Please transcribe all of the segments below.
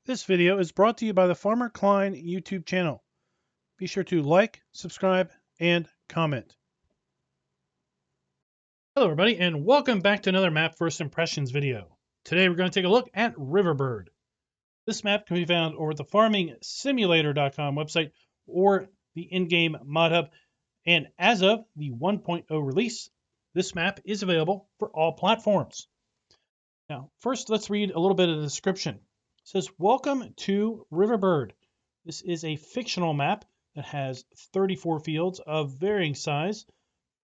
This video is brought to you by the Farmer Klein YouTube channel. Be sure to like, subscribe, and comment. Hello everybody, and welcome back to another Map First Impressions video. Today we're going to take a look at Riverbird. This map can be found over at the farmingsimulator.com website or the in-game mod hub. And as of the 1.0 release, this map is available for all platforms. Now, first let's read a little bit of the description. It says, welcome to Riverbird. This is a fictional map that has 34 fields of varying size,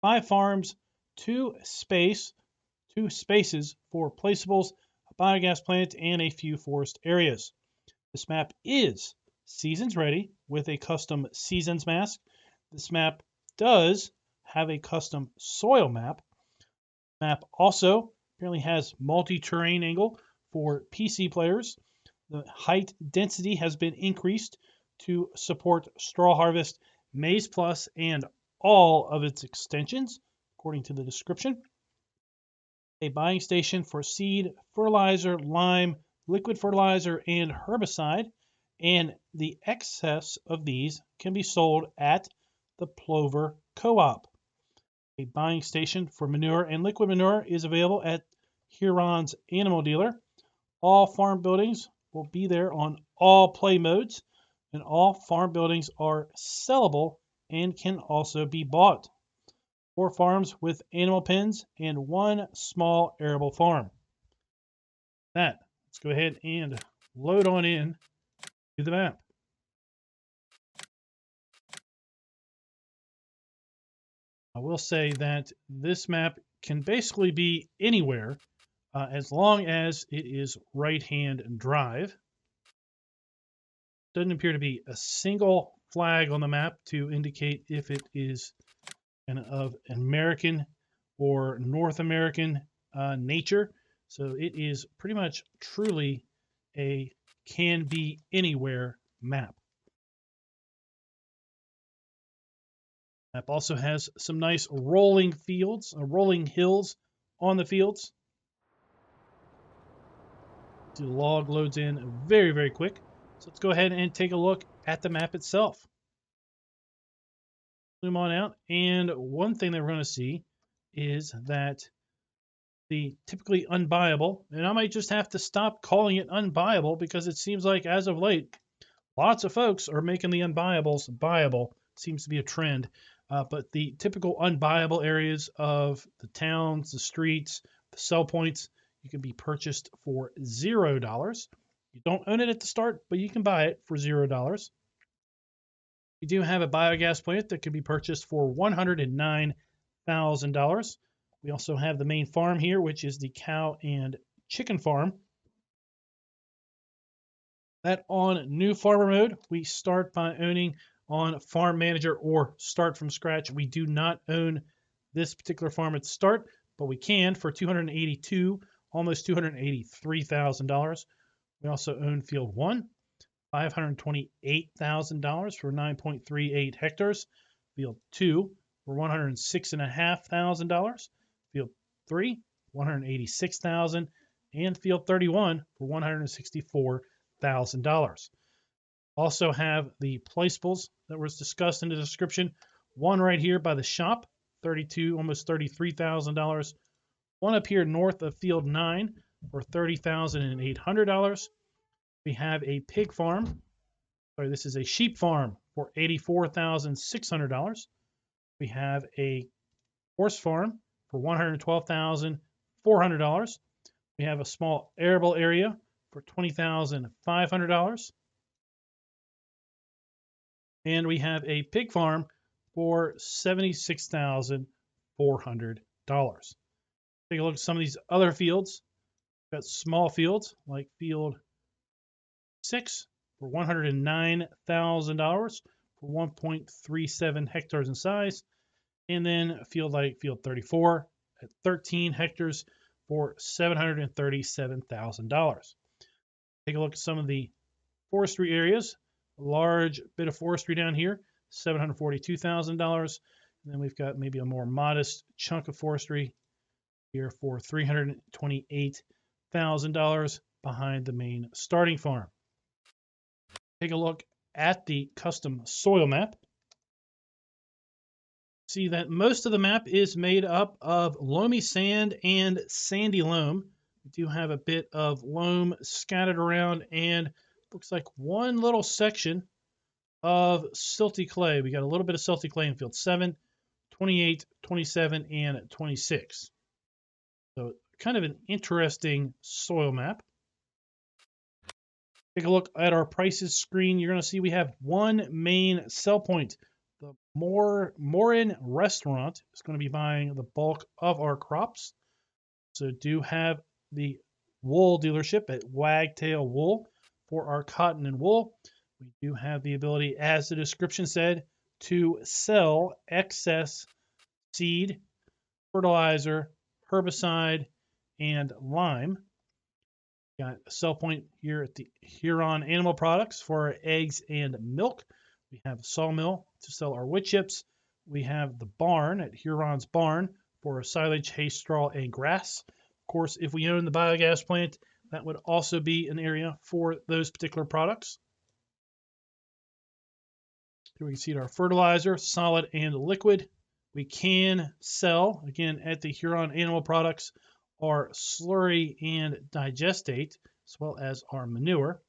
5 farms, 2 spaces for placeables, a biogas plant, and a few forest areas. This map is seasons ready with a custom seasons mask. This map does have a custom soil map. The map also apparently has multi-terrain angle for PC players. The height density has been increased to support strawHarvest, Maize Plus, and all of its extensions, according to the description. A buying station for seed, fertilizer, lime, liquid fertilizer, and herbicide, and the excess of these can be sold at the Plover Co-op. A buying station for manure and liquid manure is available at Heron's animal dealer. All farm buildings will be there on all play modes, and all farm buildings are sellable and can also be bought. 4 farms with animal pens and 1 small arable farm. Let's go ahead and load on in to the map. I will say that this map can basically be anywhere as long as it is right-hand drive. Doesn't appear to be a single flag on the map to indicate if it is of American or North American nature. So it is pretty much truly a can be anywhere map. Map also has some nice rolling fields, rolling hills on the fields. The log loads in very, very quick. So let's go ahead and take a look at the map itself. Zoom on out, and one thing that we're going to see is that the typically unbuyable, and I might just have to stop calling it unbuyable because it seems like as of late, lots of folks are making the unbuyables buyable. Seems to be a trend. But the typical unbuyable areas of the towns, the streets, the sell points, you can be purchased for $0. You don't own it at the start, but you can buy it for $0. We do have a biogas plant that can be purchased for $109,000. We also have the main farm here, which is the cow and chicken farm. That on new farmer mode, we start by owning on farm manager or start from scratch. We do not own this particular farm at the start, but we can for $282,000, almost $283,000. We also own field 1, $528,000 for 9.38 hectares. Field 2 for $106,500. Field 3, $186,000, and field 31 for $164,000. Also have the placeables that was discussed in the description. One right here by the shop, almost $33,000. One up here north of field 9 for $30,800. We have a pig farm. Sorry, this is a sheep farm for $84,600. We have a horse farm for $112,400. We have a small arable area for $20,500. And we have a pig farm for $76,400. Take a look at some of these other fields. We've got small fields like field 6 for $109,000 for 1.37 hectares in size. And then a field like field 34 at 13 hectares for $737,000. Take a look at some of the forestry areas. A large bit of forestry down here, $742,000. And then we've got maybe a more modest chunk of forestry here for $328,000 behind the main starting farm. Take a look at the custom soil map. See that most of the map is made up of loamy sand and sandy loam. We do have a bit of loam scattered around and looks like one little section of silty clay. We got a little bit of silty clay in field 7, 28, 27, and 26. So kind of an interesting soil map. Take a look at our prices screen. You're going to see we have one main sell point. The Morin restaurant is going to be buying the bulk of our crops. So do have the wool dealership at Wagtail Wool for our cotton and wool. We do have the ability, as the description said, to sell excess seed, fertilizer, herbicide, and lime. Got a sell point here at the Heron Animal Products for our eggs and milk. We have a sawmill to sell our wood chips. We have the barn at Huron's Barn for our silage, hay, straw, and grass. Of course, if we own the biogas plant, that would also be an area for those particular products. Here we can see our fertilizer, solid and liquid. We can sell, again, at the Huron Animal Products, our slurry and digestate, as well as our manure,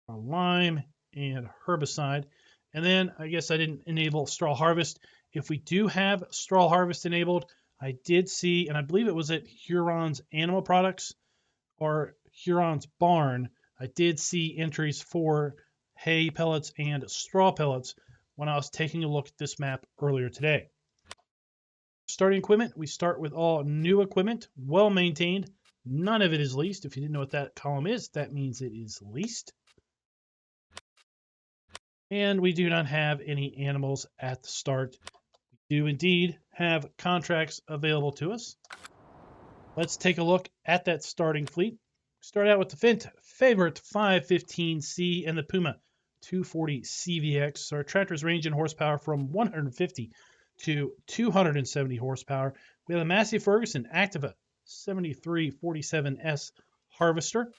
our lime and herbicide. And then I guess I didn't enable strawHarvest. If we do have strawHarvest enabled, I did see, and I believe it was at Huron's Animal Products or Huron's Barn, I did see entries for hay pellets and straw pellets when I was taking a look at this map earlier today. Starting equipment, we start with all new equipment, well maintained. None of it is leased. If you didn't know what that column is, that means it is leased. And we do not have any animals at the start. We do indeed have contracts available to us. Let's take a look at that starting fleet. Start out with the Fint Favorite 515C and the Puma 240 CVX. So our tractors range in horsepower from 150 to 270 horsepower. We have a Massey Ferguson Activa 7347S harvester.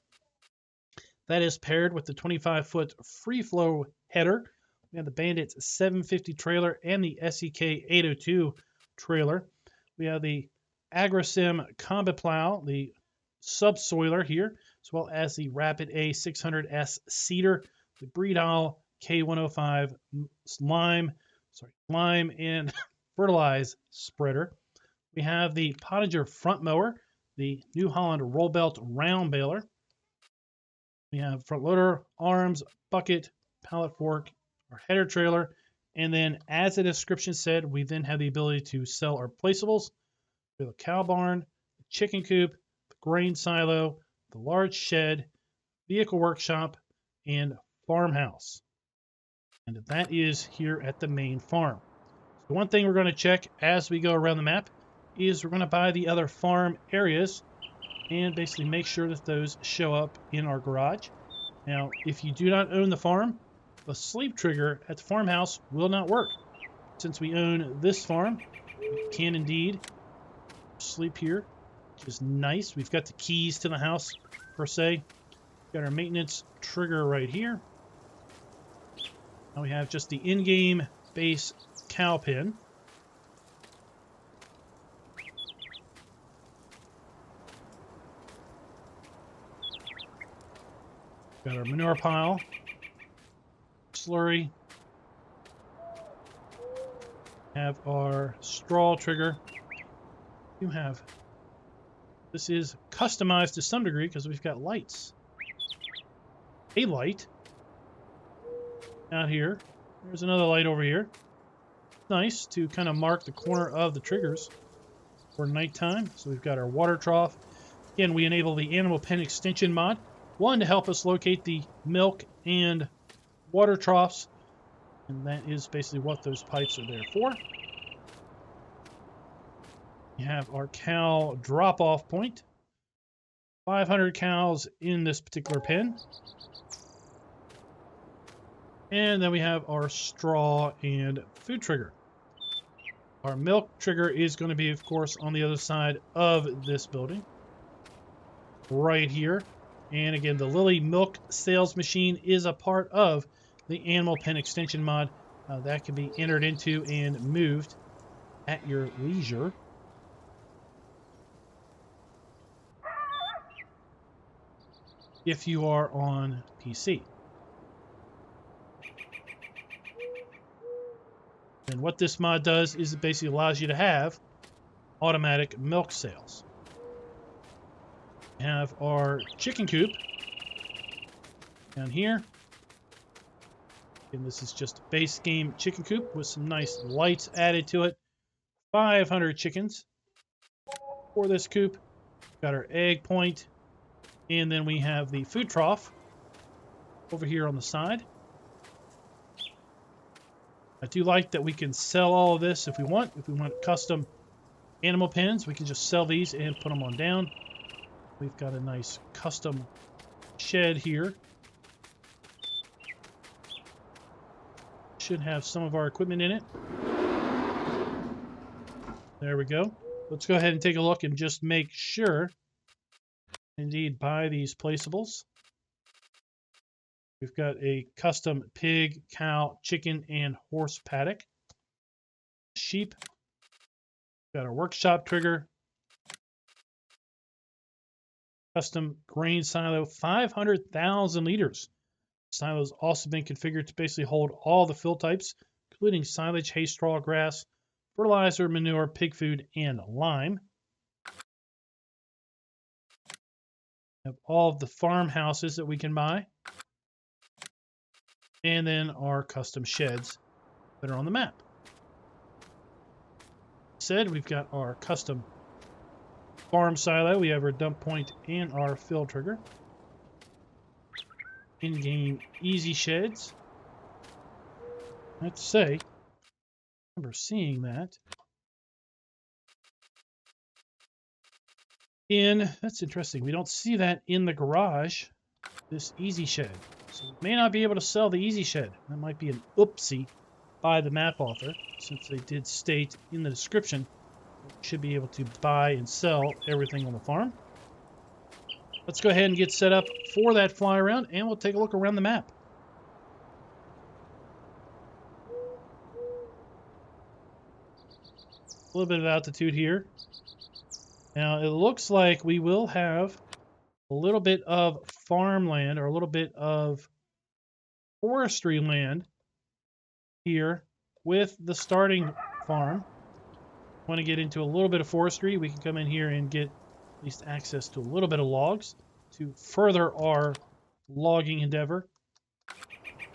That is paired with the 25-foot free flow header. We have the Bandit 750 trailer and the SEK 802 trailer. We have the AgriSim Combi Plow, the subsoiler here, as well as the Rapid A 600S seeder, the Breedall K105 lime and fertilize spreader. We have the Pottinger front mower, the New Holland roll belt round baler. We have front loader, arms, bucket, pallet fork, our header trailer, and then as the description said, we then have the ability to sell our placeables. We have a cow barn, the chicken coop, the grain silo, the large shed, vehicle workshop, and farmhouse. And that is here at the main farm. So one thing we're going to check as we go around the map is we're going to buy the other farm areas and basically make sure that those show up in our garage. Now, if you do not own the farm, the sleep trigger at the farmhouse will not work. Since we own this farm, we can indeed sleep here, which is nice. We've got the keys to the house, per se. Got our maintenance trigger right here. Now we have just the in-game base cow pen. Got our manure pile, slurry, have our straw trigger. This is customized to some degree because we've got lights. A light out here. There's another light over here. Nice to kind of mark the corner of the triggers for nighttime. So we've got our water trough. Again, we enable the animal pen extension mod. One, to help us locate the milk and water troughs. And that is basically what those pipes are there for. We have our cow drop-off point. 500 cows in this particular pen. And then we have our straw and food trigger. Our milk trigger is going to be, of course, on the other side of this building. Right here. And again, the Lily milk sales machine is a part of the animal pen extension mod. That can be entered into and moved at your leisure. If you are on PC. And what this mod does is it basically allows you to have automatic milk sales. We have our chicken coop down here. And this is just a base game chicken coop with some nice lights added to it. 500 chickens for this coop. Got our egg point. And then we have the food trough over here on the side. I do like that we can sell all of this if we want. If we want custom animal pens, we can just sell these and put them on down. We've got a nice custom shed here. Should have some of our equipment in it. There we go. Let's go ahead and take a look and just make sure, indeed, buy these placeables. We've got a custom pig, cow, chicken, and horse paddock. Sheep. Got our workshop trigger. Custom grain silo, 500,000 liters. Silo's also been configured to basically hold all the fill types, including silage, hay, straw, grass, fertilizer, manure, pig food, and lime. Have all of the farmhouses that we can buy. And then our custom sheds that are on the map. We've got our custom farm silo. We have our dump point and our fill trigger. In-game easy sheds. I have to say, I remember seeing that. That's interesting. We don't see that in the garage, this easy shed. So we may not be able to sell the easy shed. That might be an oopsie by the map author, since they did state in the description that we should be able to buy and sell everything on the farm. Let's go ahead and get set up for that fly around, and we'll take a look around the map. A little bit of altitude here. Now, it looks like we will have a little bit of farmland, or a little bit of forestry land here with the starting farm. Want to get into a little bit of forestry, we can come in here and get at least access to a little bit of logs to further our logging endeavor.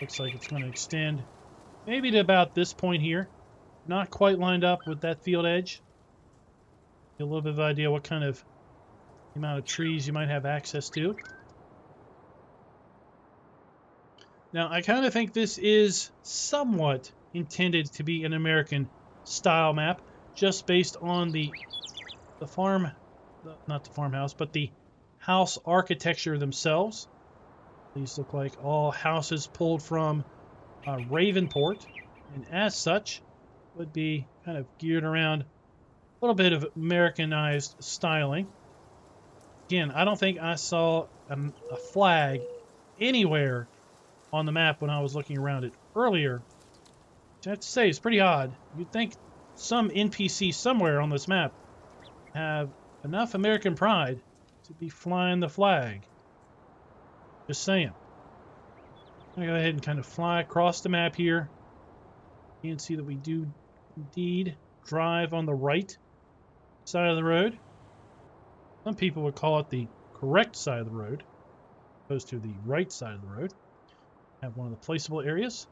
Looks like it's going to extend maybe to about this point here. Not quite lined up with that field edge. Get a little bit of an idea what kind of amount of trees you might have access to. Now, I kind of think this is somewhat intended to be an American style map, just based on the farm, not the farmhouse, but the house architecture themselves. These look like all houses pulled from Ravenport, and as such, would be kind of geared around a little bit of Americanized styling. Again, I don't think I saw a flag anywhere on the map when I was looking around it earlier. Which I have to say is pretty odd. You'd think some NPC somewhere on this map have enough American pride to be flying the flag. Just saying. I'm going to go ahead and kind of fly across the map here. You can see that we do indeed drive on the right side of the road. Some people would call it the correct side of the road, opposed to the right side of the road. Have one of the placeable areas.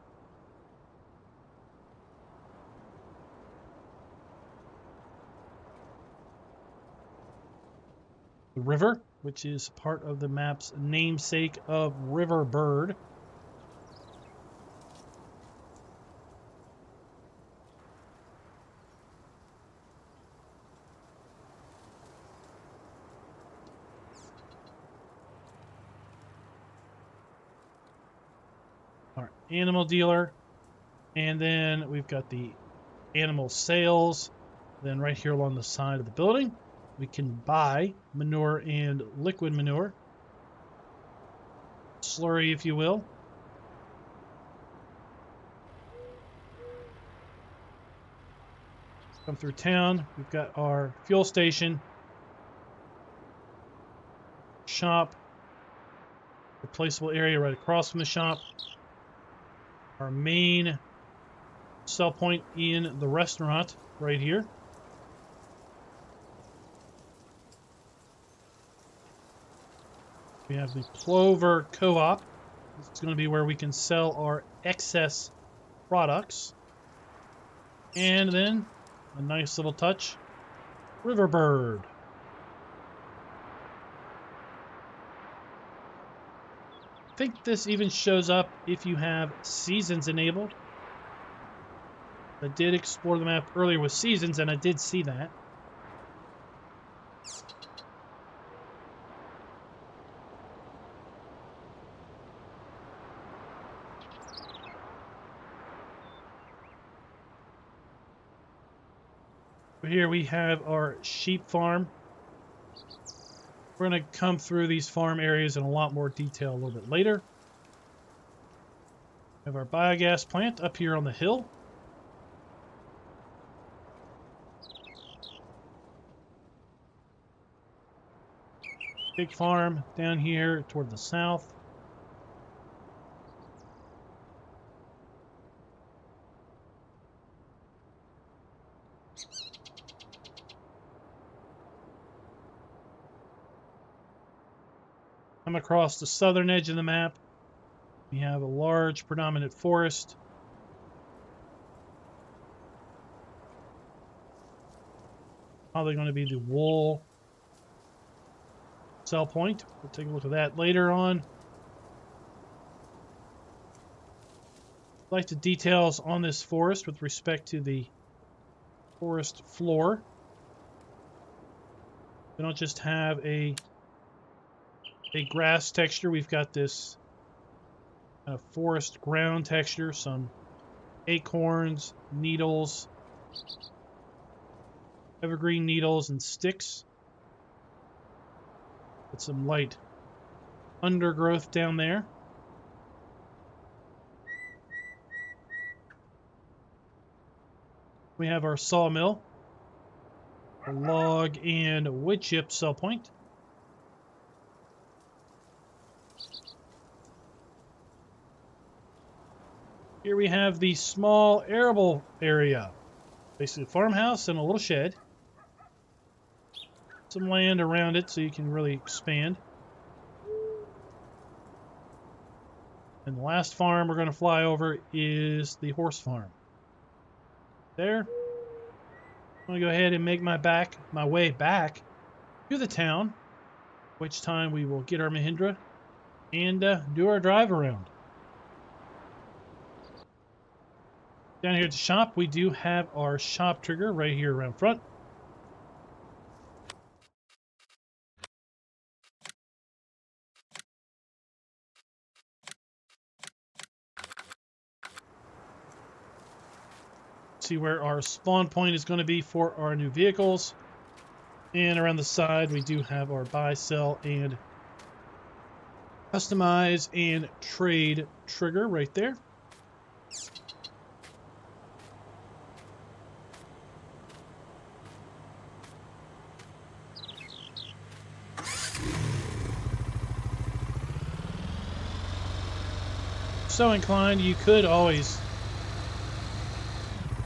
The river, which is part of the map's namesake of Riverbird. Our animal dealer, and then we've got the animal sales. Then right here along the side of the building, we can buy manure and liquid manure. slurry, if you will. Come through town. We've got our fuel station, shop, replaceable area right across from the shop, our main sell point in the restaurant right here. We have the Plover Co-op. This is going to be where we can sell our excess products. And then a nice little touch, Riverbird. I think this even shows up if you have seasons enabled. I did explore the map earlier with seasons, and I did see that. Here we have our sheep farm. We're going to come through these farm areas in a lot more detail a little bit later. We have our biogas plant up here on the hill. Big farm down here toward the south. Come across the southern edge of the map. We have a large predominant forest. Probably going to be the wool sell point. We'll take a look at that later on. I'd like the details on this forest with respect to the forest floor. We don't just have a grass texture. We've got this forest ground texture, some acorns, needles, evergreen needles and sticks. With some light undergrowth down there. We have our sawmill, a log and wood chip sell point. Here we have the small arable area, basically a farmhouse and a little shed. Some land around it so you can really expand. And the last farm we're going to fly over is the horse farm. There. I'm going to go ahead and make my way back to the town, which time we will get our Mahindra and do our drive around. Down here at the shop, we do have our shop trigger right here around front. See where our spawn point is going to be for our new vehicles. And around the side, we do have our buy, sell, and customize and trade trigger right there. So inclined, you could always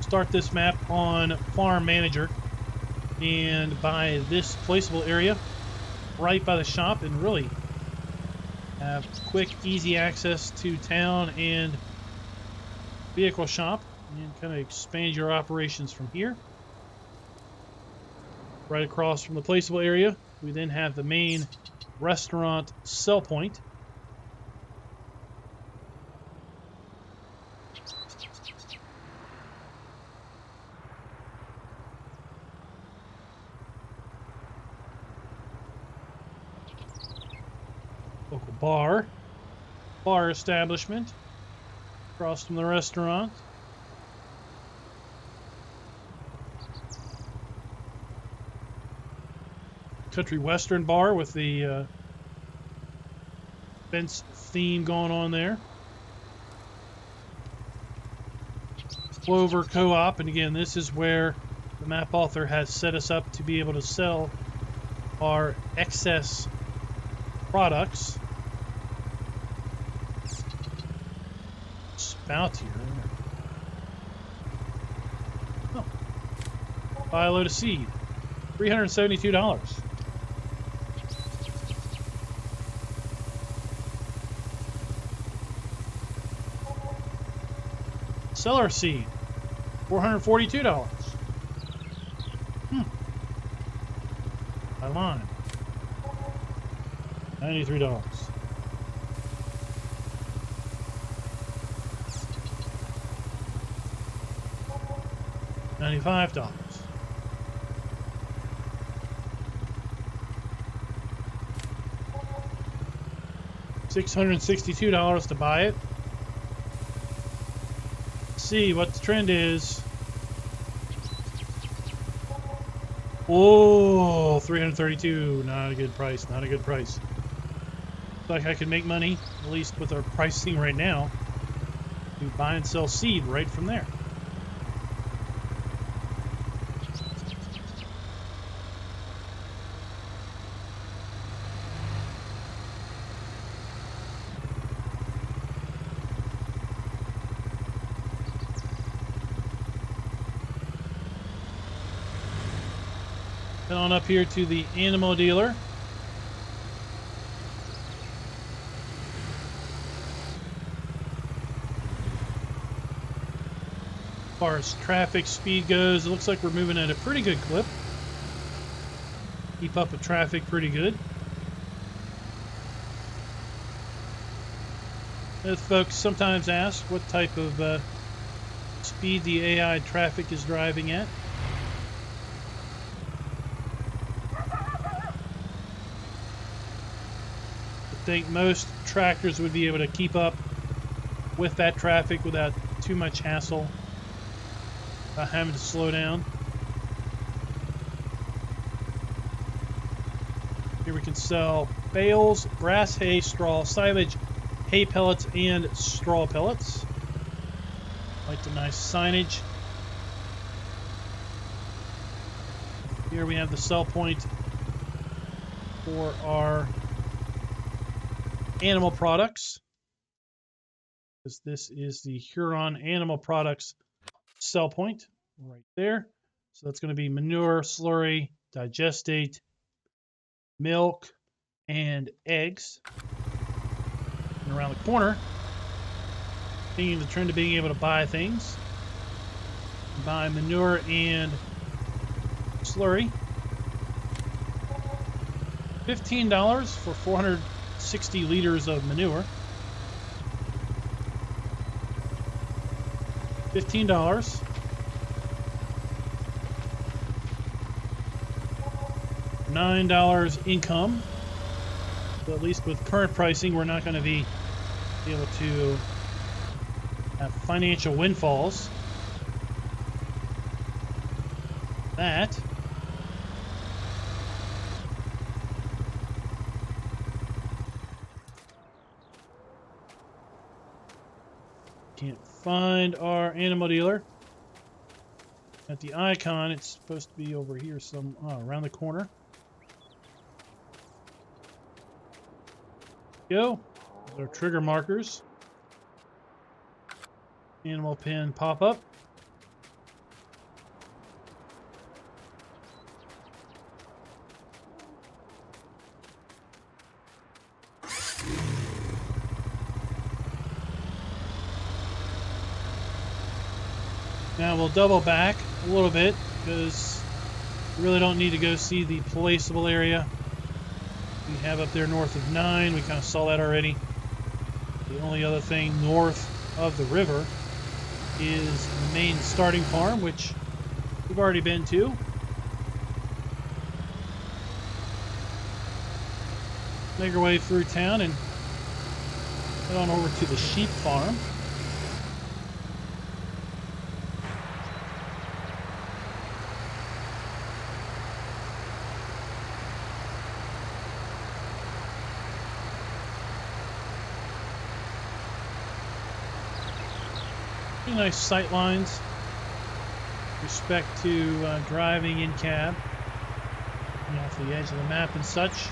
start this map on Farm Manager and buy this placeable area right by the shop and really have quick, easy access to town and vehicle shop and kind of expand your operations from here. Right across from the placeable area, we then have the main restaurant sell point. Local bar establishment across from the restaurant. Country Western bar with the fence theme going on there. Plover Co-op, and again, this is where the map author has set us up to be able to sell our excess products. Spout here. Oh. Buy a load of seed. $372. Seller seed. $442. Buy lime. $93. $95. $662 to buy it. Let's see what the trend is. Oh, $332. Not a good price. Not a good price. Looks like I could make money, at least with our pricing right now, to buy and sell seed right from there. Head on up here to the animal dealer. As far as traffic speed goes, it looks like we're moving at a pretty good clip. Keep up with traffic pretty good. As folks sometimes ask what type of speed the AI traffic is driving at. I think most tractors would be able to keep up with that traffic without too much hassle, without having to slow down. Here we can sell bales, grass hay, straw, silage, hay pellets, and straw pellets. Like the nice signage. Here we have the sell point for our animal products, because this is the Heron animal products sell point right there. So that's going to be manure, slurry, digestate, milk, and eggs. And around the corner, continuing the trend of being able to buy things, buy manure and slurry. $15 for 460 liters of manure. $15. $9 income. So at least with current pricing, we're not going to be able to have financial windfalls. That. Can't find our animal dealer. At the icon, it's supposed to be over here, around the corner. Go. There's our trigger markers. Animal pen pop up. Now we'll double back a little bit because we really don't need to go see the placeable area we have up there north of 9. We kind of saw that already. The only other thing north of the river is the main starting farm, which we've already been to. Make our way through town and head on over to the sheep farm. Pretty nice sight lines with respect to driving in cab. Off the edge of the map and such.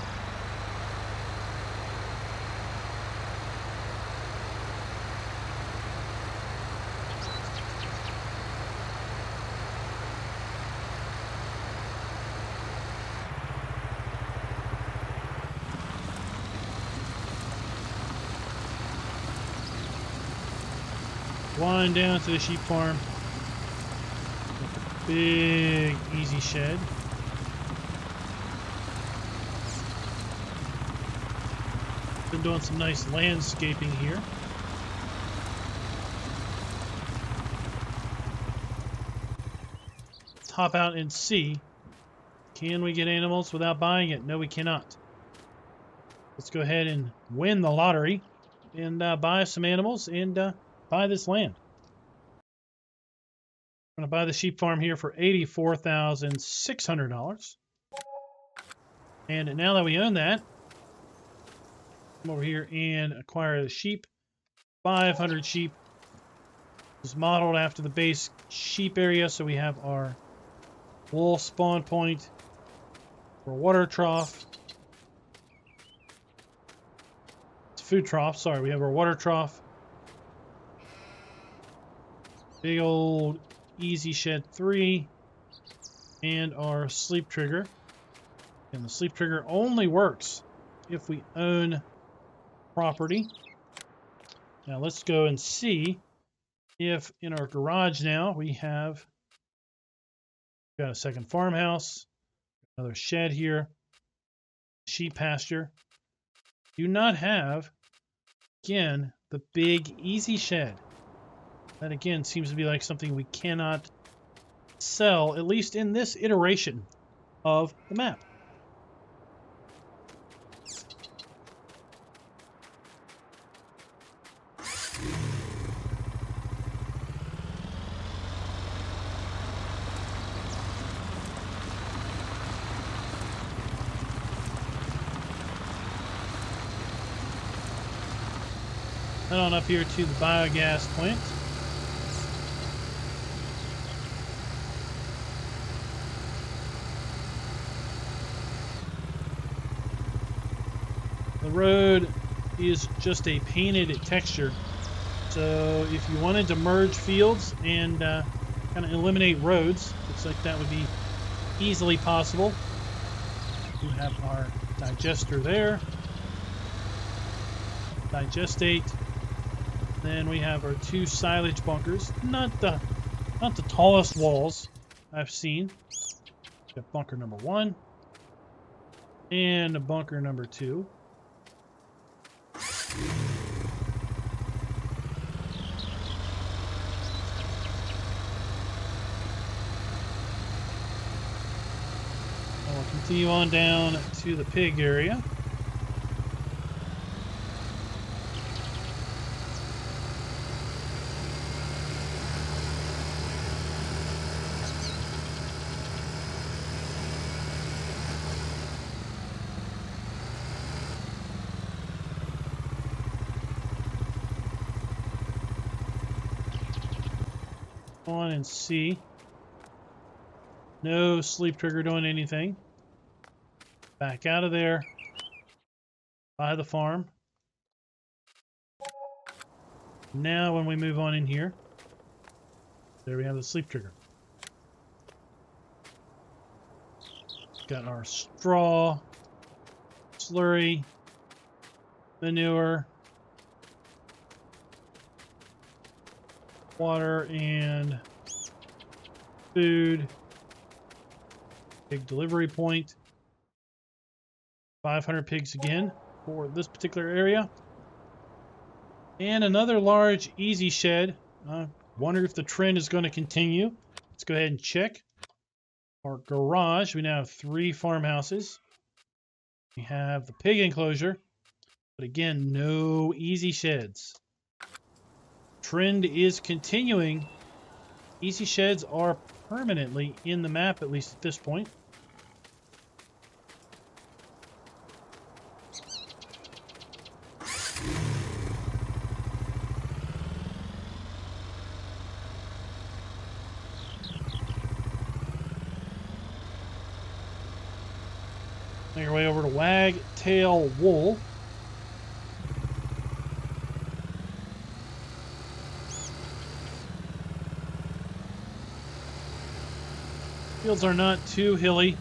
Wind down to the sheep farm. Big easy shed. Been doing some nice landscaping here. Let's hop out and see. Can we get animals without buying it? No, we cannot. Let's go ahead and win the lottery and buy some animals and buy this land. I'm going to buy the sheep farm here for $84,600. And now that we own that, come over here and acquire the sheep. 500 sheep. It's modeled after the base sheep area, so we have our wool spawn point, our water trough. It's food trough, sorry. We have our water trough. Big old easy shed 3 and our sleep trigger. And the sleep trigger only works if we own property. Now let's go and see if in our garage now we have got a second farmhouse, another shed here, sheep pasture. Do not have, again, the big easy shed. That again seems to be like something we cannot sell, at least in this iteration of the map. Head on up here to the biogas plant. The road is just a painted texture, so if you wanted to merge fields and kind of eliminate roads, looks like that would be easily possible. We have our digester there, digestate. Then we have our 2 silage bunkers. Not the tallest walls I've seen. We have bunker number 1 and bunker number 2. We'll continue on down to the pig area. On and see. No sleep trigger doing anything. Back out of there. By the farm. Now when we move on in here, there we have the sleep trigger. Got our straw, slurry, manure, water, and food. Pig delivery point. 500 pigs again for this particular area. And another large easy shed. Wonder if the trend is going to continue. Let's go ahead and check. Our garage, we now have 3 farmhouses. We have the pig enclosure, but again, no easy sheds. Trend is continuing. Easy sheds are permanently in the map, at least at this point. Make our way over to Wagtail Wool. Fields are not too hilly.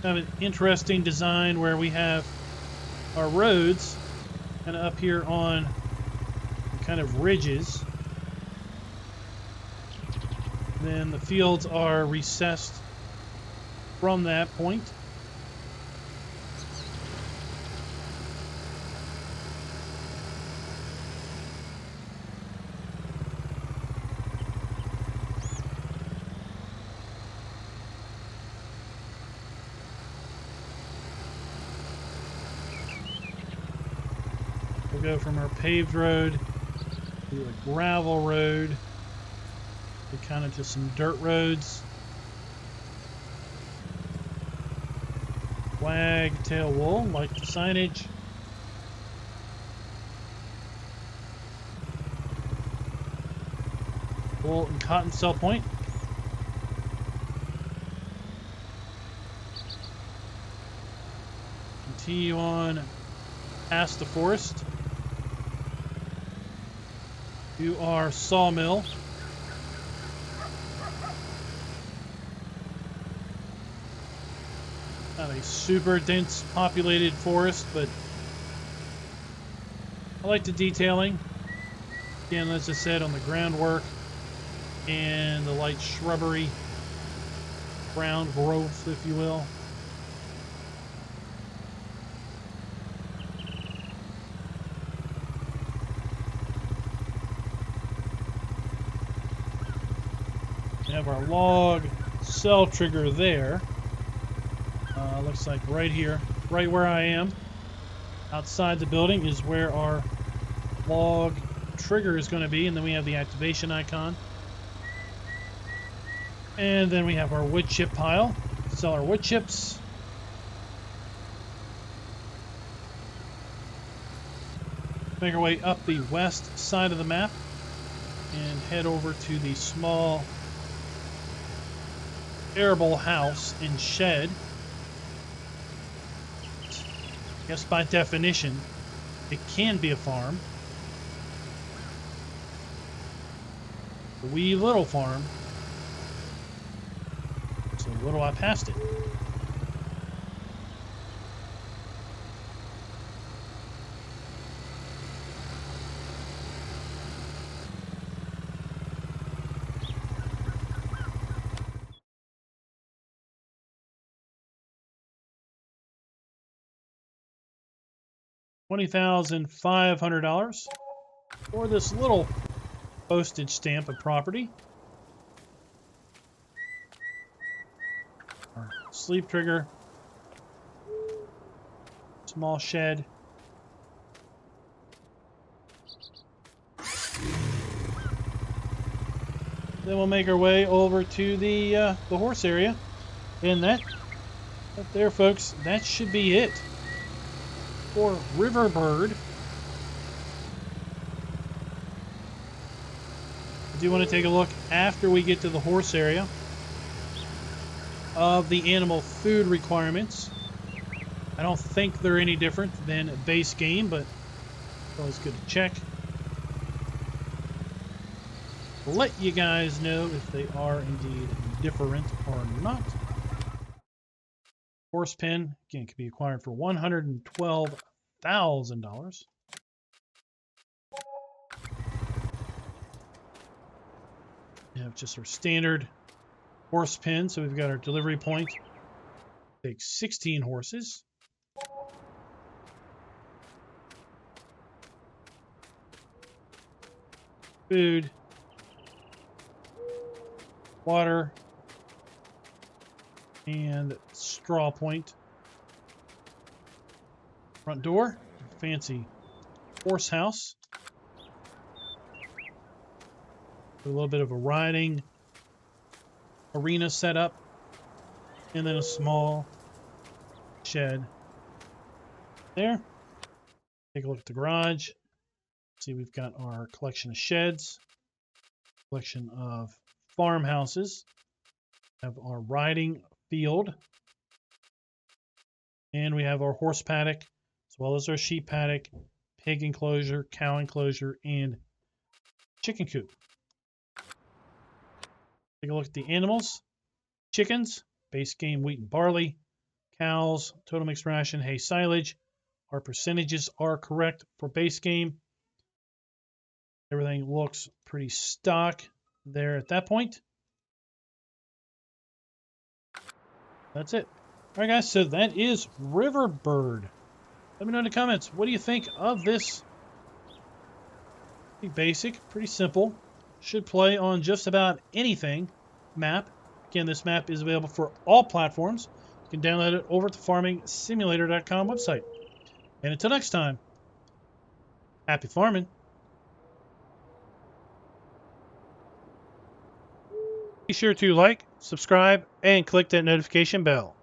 Kind of an interesting design where we have our roads kind of up here on kind of ridges. Then the fields are recessed from that point. We'll go from our paved road to a gravel road to kind of to some dirt roads. Wagtail Wool, like the signage. Wool and cotton sell point. Continue on past the forest to our sawmill. Not a super dense populated forest, but I like the detailing. Again, as I said, on the groundwork and the light shrubbery, ground growth, if you will. We have our log cell trigger there. Looks like right here, right where I am, outside the building is where our log trigger is going to be, and then we have the activation icon. And then we have our wood chip pile. Sell our wood chips. Make our way up the west side of the map and head over to the small arable house and shed. I guess by definition, it can be a farm. A wee little farm. So little I passed it. $20,500 for this little postage stamp of property. Our sleep trigger, small shed. Then we'll make our way over to the horse area, and that up there, folks, that should be it for Riverbird. I do want to take a look after we get to the horse area of the animal food requirements. I don't think they're any different than base game, but it's always good to check. Let you guys know if they are indeed different or not. Horse pen, again, can be acquired for $112,000. We have just our standard horse pen, so we've got our delivery point. Take 16 horses. Food. Water. And straw point. Front door. Fancy horse house. A little bit of a riding arena setup. And then a small shed there. Take a look at the garage. See, we've got our collection of sheds, collection of farmhouses. Have our riding field And we have our horse paddock, as well as our sheep paddock, pig enclosure, cow enclosure, and chicken coop. Take a look at the animals. Chickens, base game, wheat and barley. Cows, total mixed ration, hay, silage. Our percentages are correct for base game. Everything looks pretty stock there at that point. That's it. All right, guys, so that is Riverbird. Let me know in the comments, what do you think of this? Pretty basic, pretty simple. Should play on just about anything map. Again, this map is available for all platforms. You can download it over at the farmingsimulator.com website. And until next time, happy farming. Be sure to like, subscribe, and click that notification bell.